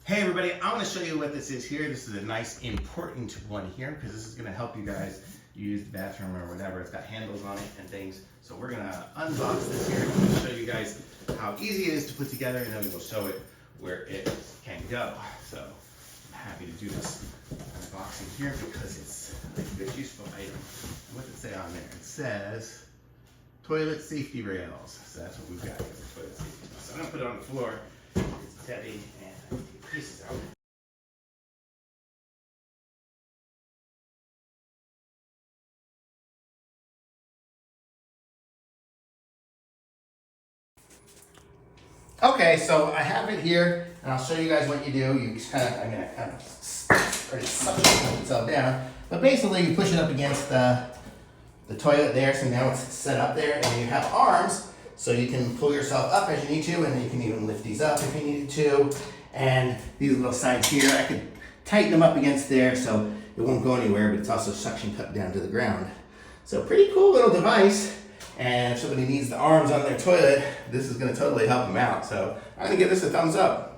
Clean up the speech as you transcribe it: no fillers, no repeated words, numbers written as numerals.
Hey everybody, I want to show you what this is here. This is a nice important one here because this is going to help you guys use the bathroom or whatever. It's got handles on it and things. So we're going to unbox this here and show you guys how easy it is to put together, and then we'll show it where it can go. So I'm happy to do this unboxing here because it's a good useful item. What does it say on there? It says toilet safety rails. So that's what we've got here, the toilet safety rails. So I'm going to put it on the floor. It's heavy and pieces out. Okay, so I have it here, and I'll show you guys what you do. You just kind of, I'm gonna kind of already suction itself down, but basically you push it up against the toilet there, so now it's set up there, and you have arms, so you can pull yourself up as you need to, and then you can even lift these up if you needed to. And these little sides here, I could tighten them up against there so it won't go anywhere, but it's also suction cup down to the ground. So pretty cool little device. And if somebody needs the arms on their toilet, this is going to totally help them out. So I'm going to give this a thumbs up.